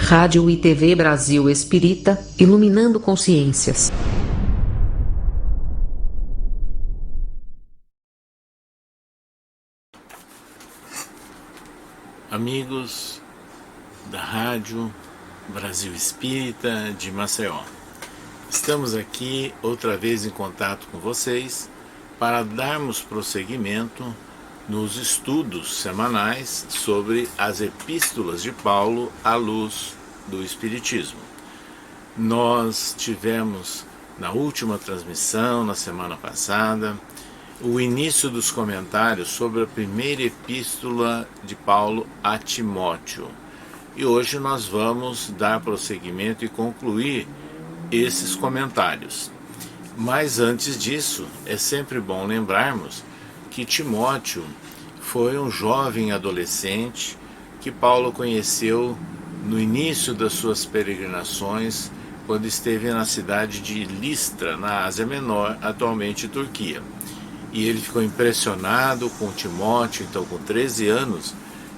Rádio e TV Brasil Espírita, iluminando consciências. Amigos da Rádio Brasil Espírita de Maceió, estamos aqui outra vez em contato com vocês para darmos prosseguimento nos estudos semanais sobre as epístolas de Paulo à luz do Espiritismo. Nós tivemos na última transmissão, na semana passada, o início dos comentários sobre a primeira epístola de Paulo a Timóteo. E hoje nós vamos dar prosseguimento e concluir esses comentários. Mas antes disso, é sempre bom lembrarmos que Timóteo foi um jovem adolescente que Paulo conheceu no início das suas peregrinações, quando esteve na cidade de Listra, na Ásia Menor, atualmente Turquia. E ele ficou impressionado com Timóteo, então com 13 anos,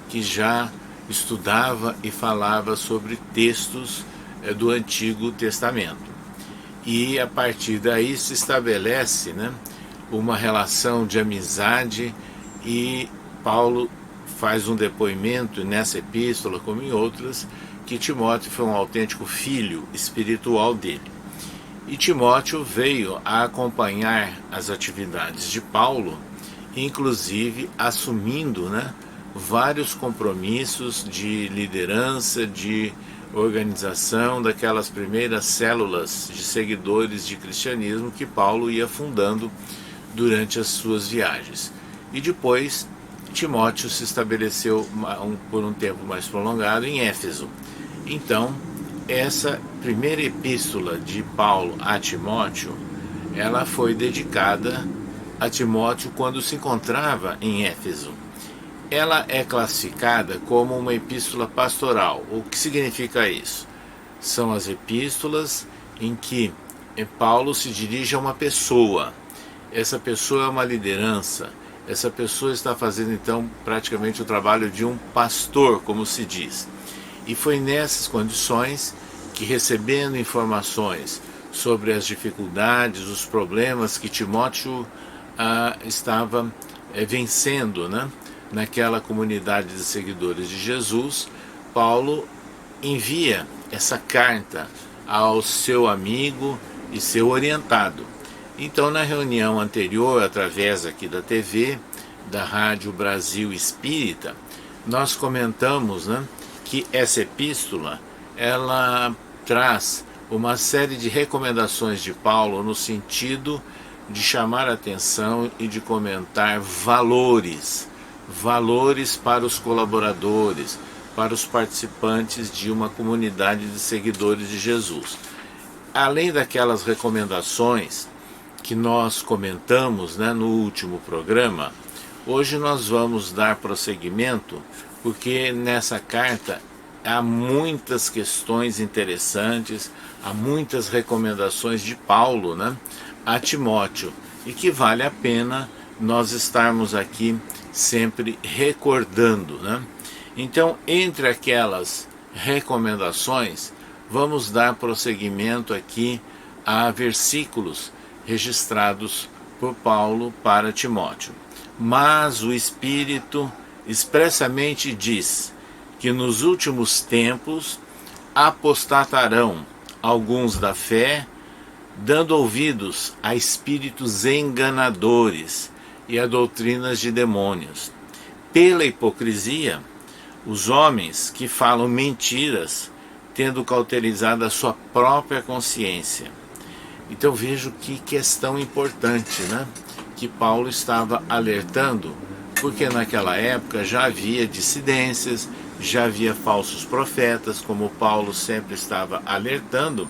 que já estudava e falava sobre textos do Antigo Testamento. E a partir daí se estabelece, uma relação de amizade, e Paulo faz um depoimento nessa epístola, como em outras, que Timóteo foi um autêntico filho espiritual dele. E Timóteo veio a acompanhar as atividades de Paulo, inclusive assumindo vários compromissos de liderança, de organização daquelas primeiras células de seguidores de cristianismo que Paulo ia fundando durante as suas viagens. E depois Timóteo se estabeleceu por um tempo mais prolongado em Éfeso. Então, essa primeira epístola de Paulo a Timóteo, ela foi dedicada a Timóteo quando se encontrava em Éfeso. Ela é classificada como uma epístola pastoral. O que significa isso? São as epístolas em que Paulo se dirige a uma pessoa. Essa pessoa é uma liderança. Essa pessoa está fazendo, então, praticamente o trabalho de um pastor, como se diz. E foi nessas condições que, recebendo informações sobre as dificuldades, os problemas que Timóteo estava vencendo, naquela comunidade de seguidores de Jesus, Paulo envia essa carta ao seu amigo e seu orientado. Então, na reunião anterior, através aqui da TV, da Rádio Brasil Espírita, nós comentamos que essa epístola, ela traz uma série de recomendações de Paulo no sentido de chamar a atenção e de comentar valores para os colaboradores, para os participantes de uma comunidade de seguidores de Jesus. Além daquelas recomendações que nós comentamos no último programa, hoje nós vamos dar prosseguimento, porque nessa carta há muitas questões interessantes, há muitas recomendações de Paulo a Timóteo, e que vale a pena nós estarmos aqui sempre recordando. Então, entre aquelas recomendações, vamos dar prosseguimento aqui a versículos registrados por Paulo para Timóteo. Mas o Espírito expressamente diz que nos últimos tempos apostatarão alguns da fé, dando ouvidos a espíritos enganadores e a doutrinas de demônios. Pela hipocrisia, os homens que falam mentiras, tendo cauterizado a sua própria consciência. Então vejo que questão importante, que Paulo estava alertando, porque naquela época já havia dissidências, já havia falsos profetas, como Paulo sempre estava alertando,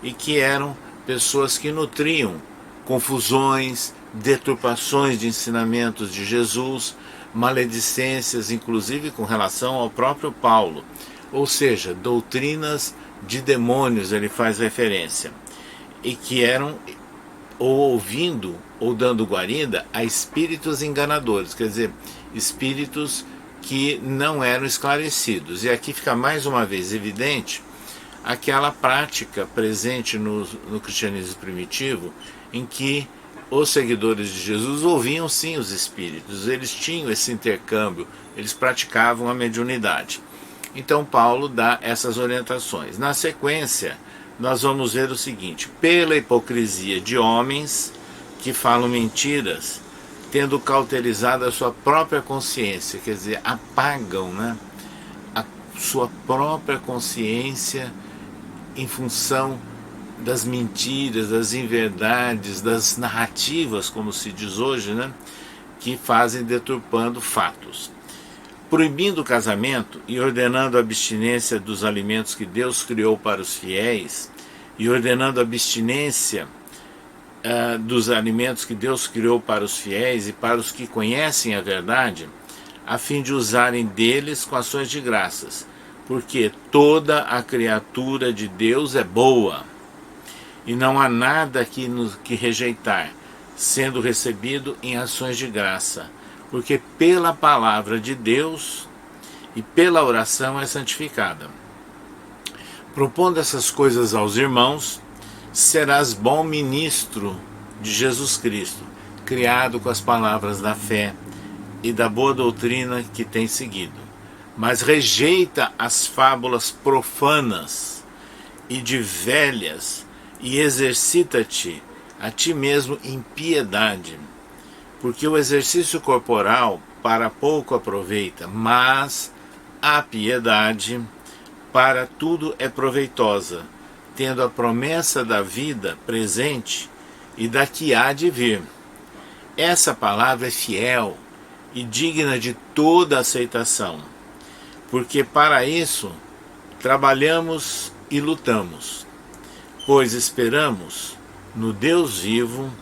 e que eram pessoas que nutriam confusões, deturpações de ensinamentos de Jesus, maledicências, inclusive com relação ao próprio Paulo, ou seja, doutrinas de demônios, ele faz referência, e que eram ou ouvindo ou dando guarida a espíritos enganadores, quer dizer, espíritos que não eram esclarecidos. E aqui fica mais uma vez evidente aquela prática presente no cristianismo primitivo, em que os seguidores de Jesus ouviam sim os espíritos, eles tinham esse intercâmbio, eles praticavam a mediunidade. Então Paulo dá essas orientações. Na sequência, nós vamos ver o seguinte: pela hipocrisia de homens que falam mentiras, tendo cauterizado a sua própria consciência, quer dizer, apagam, né, a sua própria consciência em função das mentiras, das inverdades, das narrativas, como se diz hoje, né, que fazem deturpando fatos. Proibindo o casamento e ordenando a abstinência dos alimentos que Deus criou para os fiéis, e ordenando a abstinência dos alimentos que Deus criou para os fiéis e para os que conhecem a verdade, a fim de usarem deles com ações de graças, porque toda a criatura de Deus é boa, e não há nada que rejeitar, sendo recebido em ações de graça, porque pela palavra de Deus e pela oração é santificada. Propondo essas coisas aos irmãos, serás bom ministro de Jesus Cristo, criado com as palavras da fé e da boa doutrina que tem seguido. Mas rejeita as fábulas profanas e de velhas, e exercita-te a ti mesmo em piedade, porque o exercício corporal para pouco aproveita, mas a piedade para tudo é proveitosa, tendo a promessa da vida presente e da que há de vir. Essa palavra é fiel e digna de toda aceitação, porque para isso trabalhamos e lutamos, pois esperamos no Deus vivo,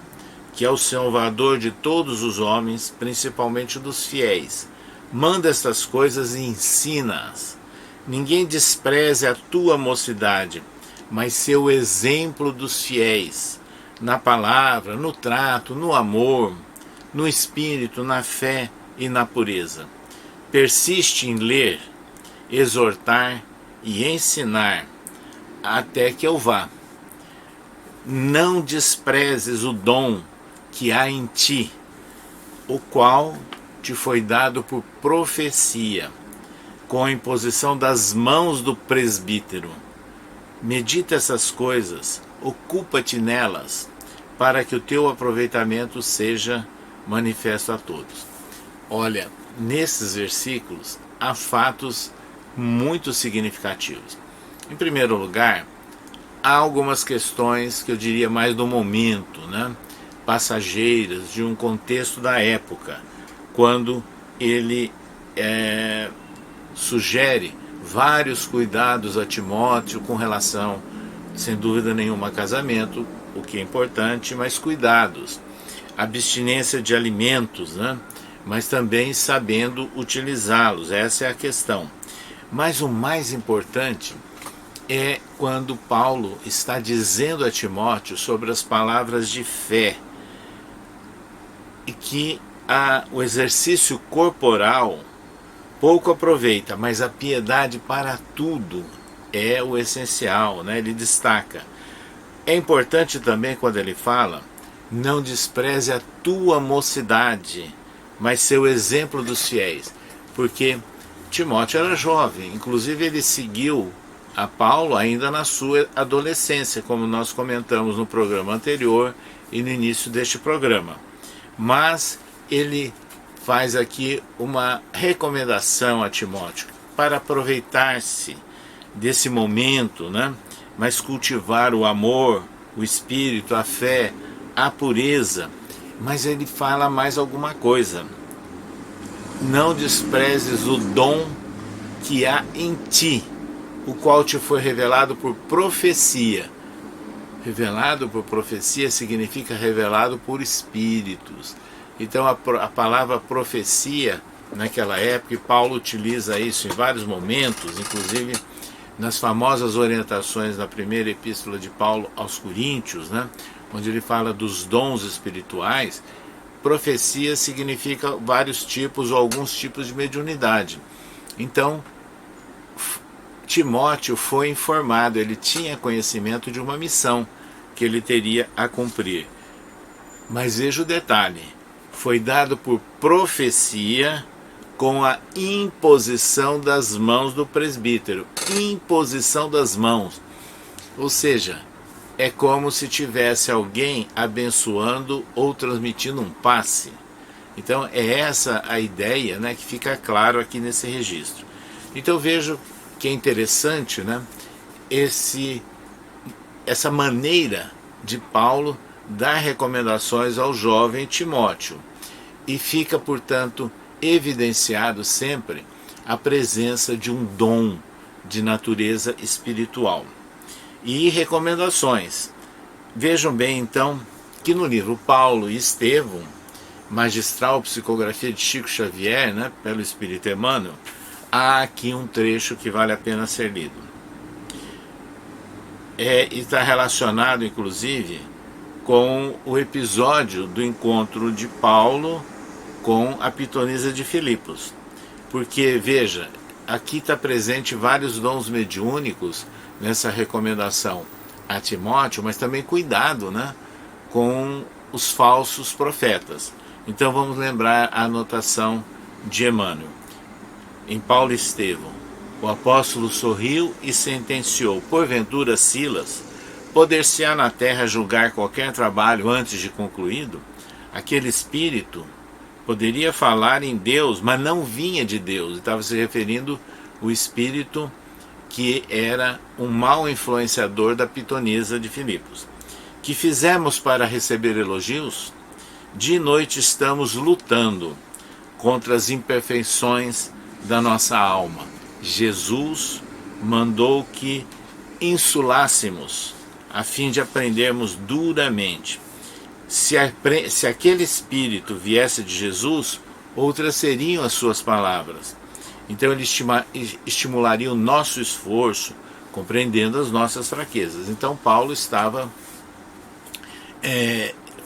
que é o Salvador de todos os homens, principalmente dos fiéis. Manda estas coisas e ensina-as. Ninguém despreze a tua mocidade, mas ser o exemplo dos fiéis, na palavra, no trato, no amor, no espírito, na fé e na pureza. Persiste em ler, exortar e ensinar, até que eu vá. Não desprezes o dom que há em ti, o qual te foi dado por profecia, com a imposição das mãos do presbítero. Medita essas coisas, ocupa-te nelas, para que o teu aproveitamento seja manifesto a todos. Olha, nesses versículos há fatos muito significativos. Em primeiro lugar, há algumas questões que eu diria mais do momento, né? Passageiras, de um contexto da época, quando ele sugere vários cuidados a Timóteo com relação, sem dúvida nenhuma, a casamento, o que é importante, mas cuidados, abstinência de alimentos, né? Mas também sabendo utilizá-los, essa é a questão. Mas o mais importante é quando Paulo está dizendo a Timóteo sobre as palavras de fé, e que o exercício corporal pouco aproveita, mas a piedade para tudo é o essencial, né? Ele destaca. É importante também quando ele fala: não despreze a tua mocidade, mas ser o exemplo dos fiéis, porque Timóteo era jovem, inclusive ele seguiu a Paulo ainda na sua adolescência, como nós comentamos no programa anterior e no início deste programa. Mas ele faz aqui uma recomendação a Timóteo para aproveitar-se desse momento, né? Mas cultivar o amor, o espírito, a fé, a pureza. Mas ele fala mais alguma coisa: não desprezes o dom que há em ti, o qual te foi revelado por profecia. Revelado por profecia significa revelado por espíritos. Então a palavra profecia, naquela época, e Paulo utiliza isso em vários momentos, inclusive nas famosas orientações na primeira epístola de Paulo aos Coríntios, né, onde ele fala dos dons espirituais. profecia significa vários tipos ou alguns tipos de mediunidade. Então, Timóteo foi informado, ele tinha conhecimento de uma missão que ele teria a cumprir. Mas veja o detalhe, foi dado por profecia com a imposição das mãos do presbítero. Imposição das mãos. Ou seja, é como se tivesse alguém abençoando ou transmitindo um passe. Então é essa a ideia, né, que fica claro aqui nesse registro. Então vejo que é interessante, né, essa maneira de Paulo dar recomendações ao jovem Timóteo. E fica, portanto, evidenciado sempre a presença de um dom de natureza espiritual. E recomendações. Vejam bem, então, que no livro Paulo e Estevão, Magistral Psicografia de Chico Xavier, né, pelo Espírito Emmanuel, há aqui um trecho que vale a pena ser lido. E está relacionado, inclusive, com o episódio do encontro de Paulo com a pitonisa de Filipos. Porque, veja, aqui está presente vários dons mediúnicos nessa recomendação a Timóteo, mas também cuidado, né, com os falsos profetas. Então vamos lembrar a anotação de Emmanuel. Em Paulo e Estevão, o apóstolo sorriu e sentenciou: porventura, Silas, poder-se-á na terra julgar qualquer trabalho antes de concluído? Aquele espírito poderia falar em Deus, mas não vinha de Deus. Estava se referindo ao espírito que era um mau influenciador da pitonisa de Filipos. Que fizemos para receber elogios? De noite estamos lutando contra as imperfeições da nossa alma. Jesus mandou que insulássemos, a fim de aprendermos duramente. Se aquele espírito viesse de Jesus, outras seriam as suas palavras. Então ele estimularia o nosso esforço, compreendendo as nossas fraquezas. Então Paulo estava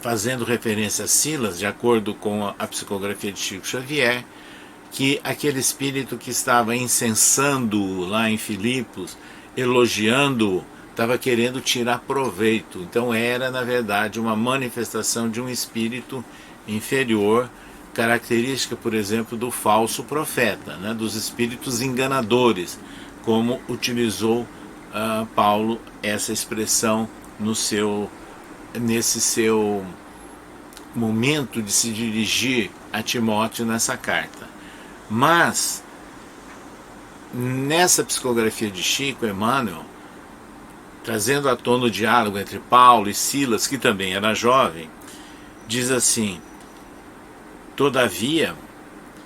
fazendo referência a Silas, de acordo com a psicografia de Chico Xavier, que aquele espírito que estava incensando lá em Filipos, elogiando, estava querendo tirar proveito. Então era, na verdade, uma manifestação de um espírito inferior, característica, por exemplo, do falso profeta, né, dos espíritos enganadores, como utilizou Paulo essa expressão nesse seu momento de se dirigir a Timóteo nessa carta. Mas, nessa psicografia de Chico, Emmanuel, trazendo à tona o diálogo entre Paulo e Silas, que também era jovem, diz assim: todavia,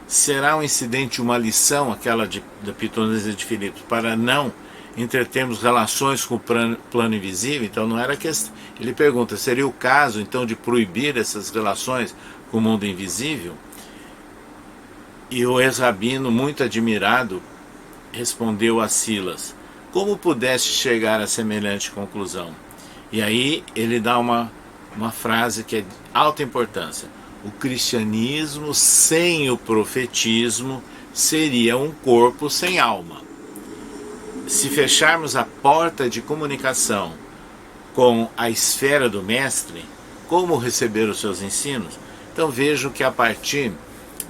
será um incidente uma lição, aquela da pitonisa de Filipos, para não entretermos relações com o plano invisível? Então não era questão. Ele pergunta, seria o caso então de proibir essas relações com o mundo invisível? E o ex-rabino, muito admirado, respondeu a Silas: como pudeste chegar a semelhante conclusão? E aí ele dá uma frase que é de alta importância: o cristianismo sem o profetismo seria um corpo sem alma. Se fecharmos a porta de comunicação com a esfera do mestre, como receber os seus ensinos? Então vejo que a partir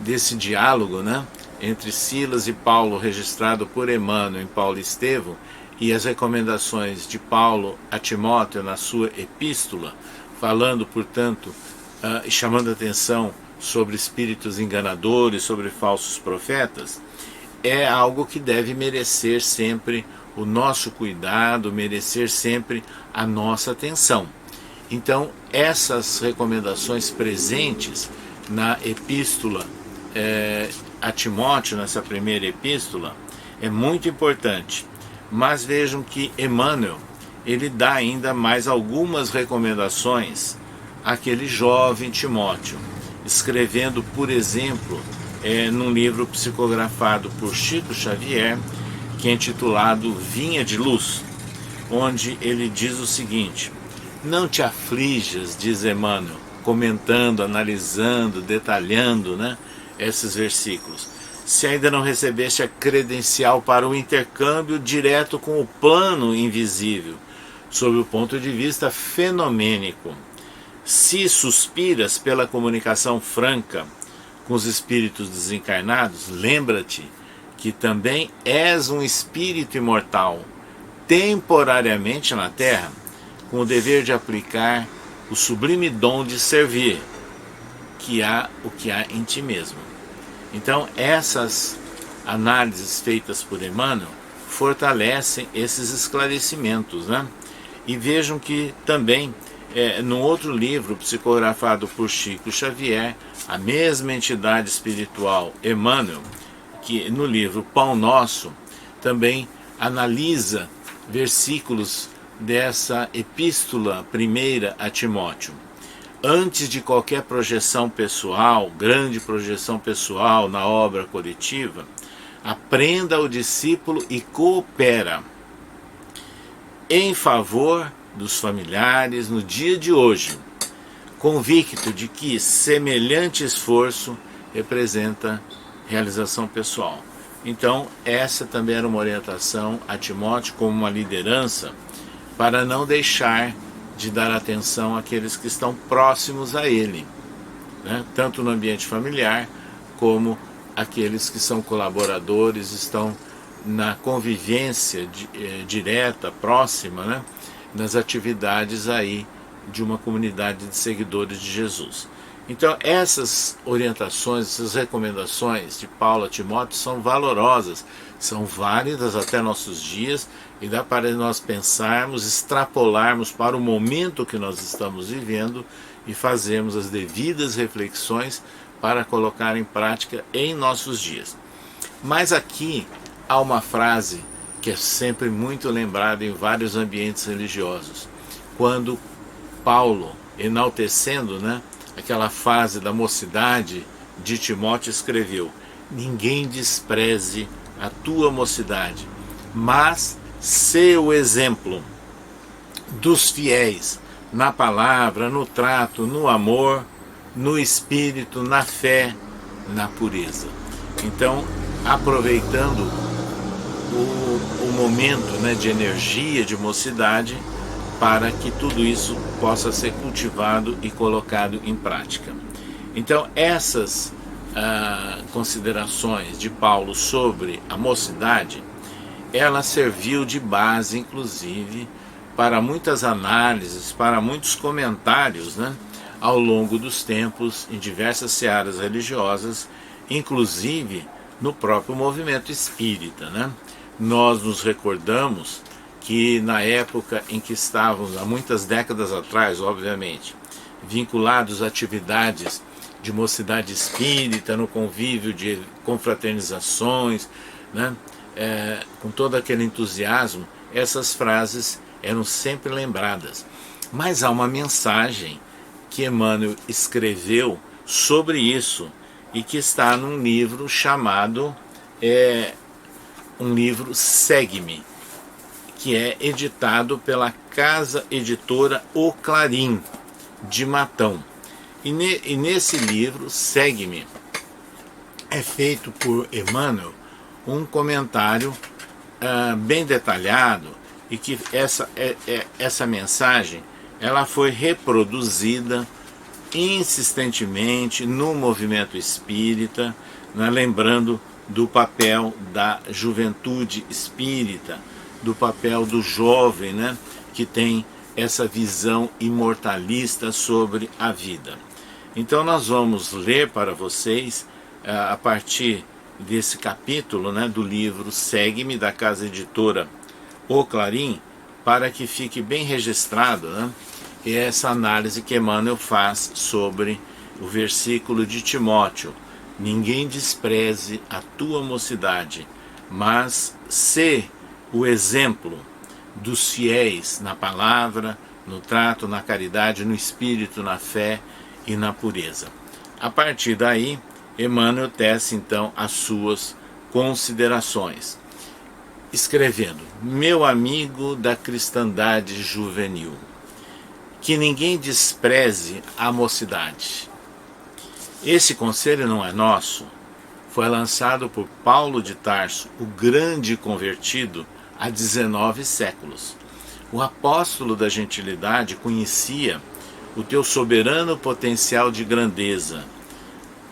desse diálogo, né, entre Silas e Paulo, registrado por Emmanuel em Paulo e Estevão, e as recomendações de Paulo a Timóteo na sua epístola, falando, portanto, e chamando a atenção sobre espíritos enganadores, sobre falsos profetas, é algo que deve merecer sempre o nosso cuidado, merecer sempre a nossa atenção. Então, essas recomendações presentes na epístola a Timóteo, nessa primeira epístola, é muito importante. Mas vejam que Emmanuel, ele dá ainda mais algumas recomendações àquele jovem Timóteo, escrevendo, por exemplo, num livro psicografado por Chico Xavier, que é intitulado Vinha de Luz, onde ele diz o seguinte: não te aflijas, diz Emmanuel, comentando, analisando, detalhando, né, esses versículos. Se ainda não recebeste a credencial para o intercâmbio direto com o plano invisível, sob o ponto de vista fenomênico. Se suspiras pela comunicação franca com os espíritos desencarnados, lembra-te que também és um espírito imortal, temporariamente na Terra, com o dever de aplicar o sublime dom de servir, o que há em ti mesmo. Então, essas análises feitas por Emmanuel fortalecem esses esclarecimentos, né? E vejam que também, no outro livro, psicografado por Chico Xavier, a mesma entidade espiritual, Emmanuel, que no livro Pão Nosso, também analisa versículos dessa epístola primeira a Timóteo. Antes de qualquer projeção pessoal, grande projeção pessoal na obra coletiva, aprenda ao discípulo e coopera em favor dos familiares no dia de hoje, convicto de que semelhante esforço representa realização pessoal. Então, essa também era uma orientação a Timóteo como uma liderança para não deixar de dar atenção àqueles que estão próximos a ele, né? Tanto no ambiente familiar como aqueles que são colaboradores, estão na convivência direta, próxima, né? Nas atividades aí de uma comunidade de seguidores de Jesus. Então essas orientações, essas recomendações de Paulo a Timóteo são valorosas, são válidas até nossos dias, e dá para nós pensarmos, extrapolarmos para o momento que nós estamos vivendo e fazermos as devidas reflexões para colocar em prática em nossos dias. Mas aqui há uma frase que é sempre muito lembrada em vários ambientes religiosos, quando Paulo, enaltecendo, né, aquela fase da mocidade de Timóteo, escreveu: ninguém despreze a tua mocidade, mas sê o exemplo dos fiéis na palavra, no trato, no amor, no espírito, na fé, na pureza. Então, aproveitando o momento, né, de energia, de mocidade, para que tudo isso possa ser cultivado e colocado em prática. Então, essas considerações de Paulo sobre a mocidade, ela serviu de base, inclusive, para muitas análises, para muitos comentários, né, ao longo dos tempos, em diversas searas religiosas, inclusive no próprio movimento espírita, né? Nós nos recordamos que na época em que estávamos, há muitas décadas atrás, obviamente, vinculados a atividades de mocidade espírita, no convívio de confraternizações, né? Com todo aquele entusiasmo, essas frases eram sempre lembradas. Mas há uma mensagem que Emmanuel escreveu sobre isso e que está num livro chamado, um livro Segue-me, que é editado pela casa editora O Clarim, de Matão. E nesse livro, Segue-me, é feito por Emmanuel um comentário bem detalhado, e que essa mensagem ela foi reproduzida insistentemente no movimento espírita, né, lembrando do papel da juventude espírita, do papel do jovem, né, que tem essa visão imortalista sobre a vida. Então nós vamos ler para vocês, a partir desse capítulo, né, do livro Segue-me, da casa editora O Clarim, para que fique bem registrado, né, essa análise que Emmanuel faz sobre o versículo de Timóteo: ninguém despreze a tua mocidade, mas sê o exemplo dos fiéis na palavra, no trato, na caridade, no espírito, na fé e na pureza. A partir daí, Emmanuel tece então as suas considerações, escrevendo: meu amigo da cristandade juvenil, que ninguém despreze a mocidade. Esse conselho não é nosso, foi lançado por Paulo de Tarso, o grande convertido, há 19 séculos. O apóstolo da gentilidade conhecia o teu soberano potencial de grandeza.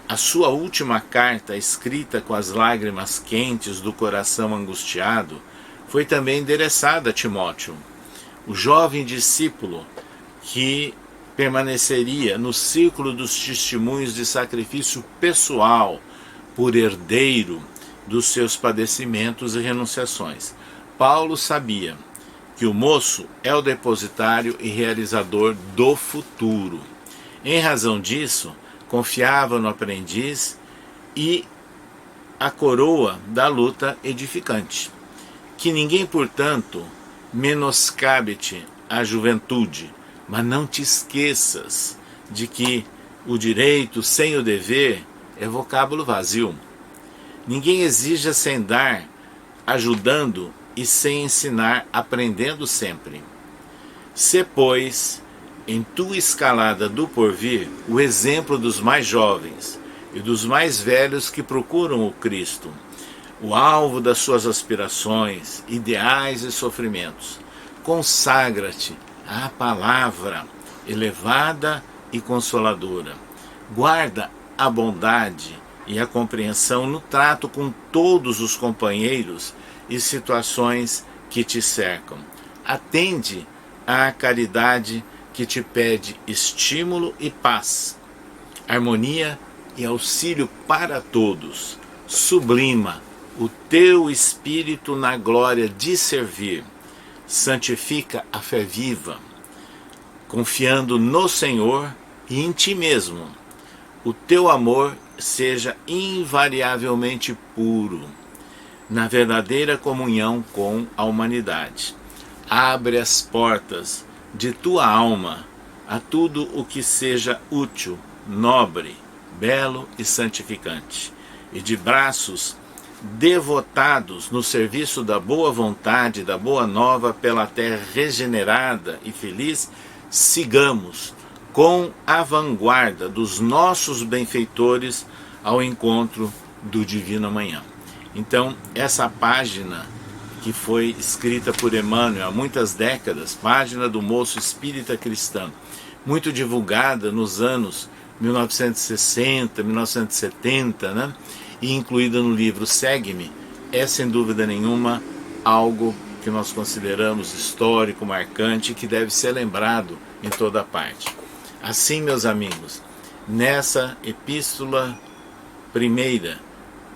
A sua última carta, escrita com as lágrimas quentes do coração angustiado, foi também endereçada a Timóteo, o jovem discípulo que permaneceria no círculo dos testemunhos de sacrifício pessoal por herdeiro dos seus padecimentos e renunciações. Paulo sabia que o moço é o depositário e realizador do futuro. Em razão disso, confiava no aprendiz e a coroa da luta edificante. Que ninguém, portanto, menoscabe-te a juventude, mas não te esqueças de que o direito sem o dever é vocábulo vazio. Ninguém exija sem dar, ajudando e sem ensinar, aprendendo sempre. Sê, pois, em tua escalada do porvir, o exemplo dos mais jovens e dos mais velhos que procuram o Cristo, o alvo das suas aspirações, ideais e sofrimentos. Consagra-te à palavra elevada e consoladora. Guarda a bondade e a compreensão no trato com todos os companheiros e situações que te cercam. Atende à caridade que te pede estímulo e paz, harmonia e auxílio para todos. Sublima o teu espírito na glória de servir. Santifica a fé viva, confiando no Senhor e em ti mesmo. O teu amor seja invariavelmente puro, na verdadeira comunhão com a humanidade. Abre as portas de tua alma a tudo o que seja útil, nobre, belo e santificante, e de braços devotados no serviço da boa vontade, da boa nova pela terra regenerada e feliz, sigamos com a vanguarda dos nossos benfeitores ao encontro do divino amanhã. Então, essa página que foi escrita por Emmanuel há muitas décadas, página do moço espírita cristão, muito divulgada nos anos 1960, 1970, né? E incluída no livro Segue-me, é sem dúvida nenhuma algo que nós consideramos histórico, marcante, que deve ser lembrado em toda parte. Assim, meus amigos, nessa epístola primeira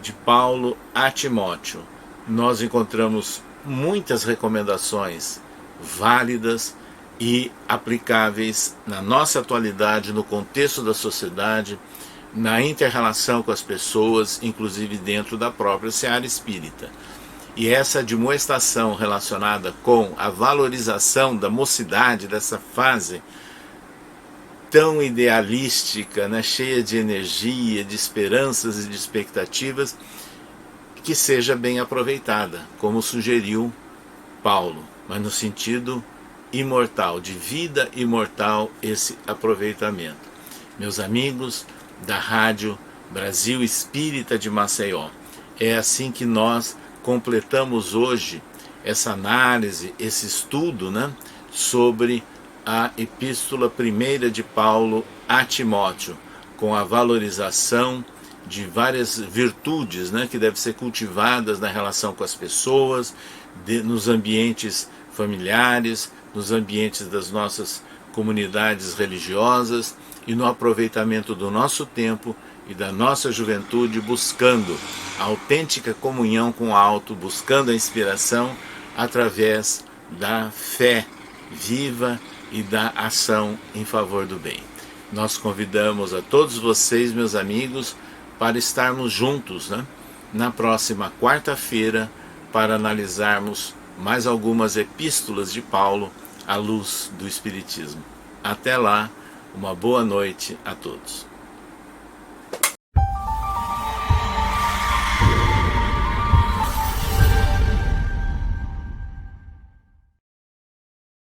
de Paulo a Timóteo, nós encontramos muitas recomendações válidas e aplicáveis na nossa atualidade, no contexto da sociedade, na inter-relação com as pessoas, inclusive dentro da própria seara espírita. E essa admoestação relacionada com a valorização da mocidade, dessa fase tão idealística, né, cheia de energia, de esperanças e de expectativas, que seja bem aproveitada, como sugeriu Paulo, mas no sentido imortal, de vida imortal, esse aproveitamento. Meus amigos da Rádio Brasil Espírita de Maceió, é assim que nós completamos hoje essa análise, esse estudo, né, sobre a epístola primeira de Paulo a Timóteo, com a valorização de várias virtudes, né, que devem ser cultivadas na relação com as pessoas, nos ambientes familiares, nos ambientes das nossas comunidades religiosas e no aproveitamento do nosso tempo e da nossa juventude, buscando a autêntica comunhão com o alto, buscando a inspiração através da fé viva e da ação em favor do bem. Nós convidamos a todos vocês, meus amigos, para estarmos juntos, né, na próxima quarta-feira, para analisarmos mais algumas epístolas de Paulo à luz do Espiritismo. Até lá, uma boa noite a todos.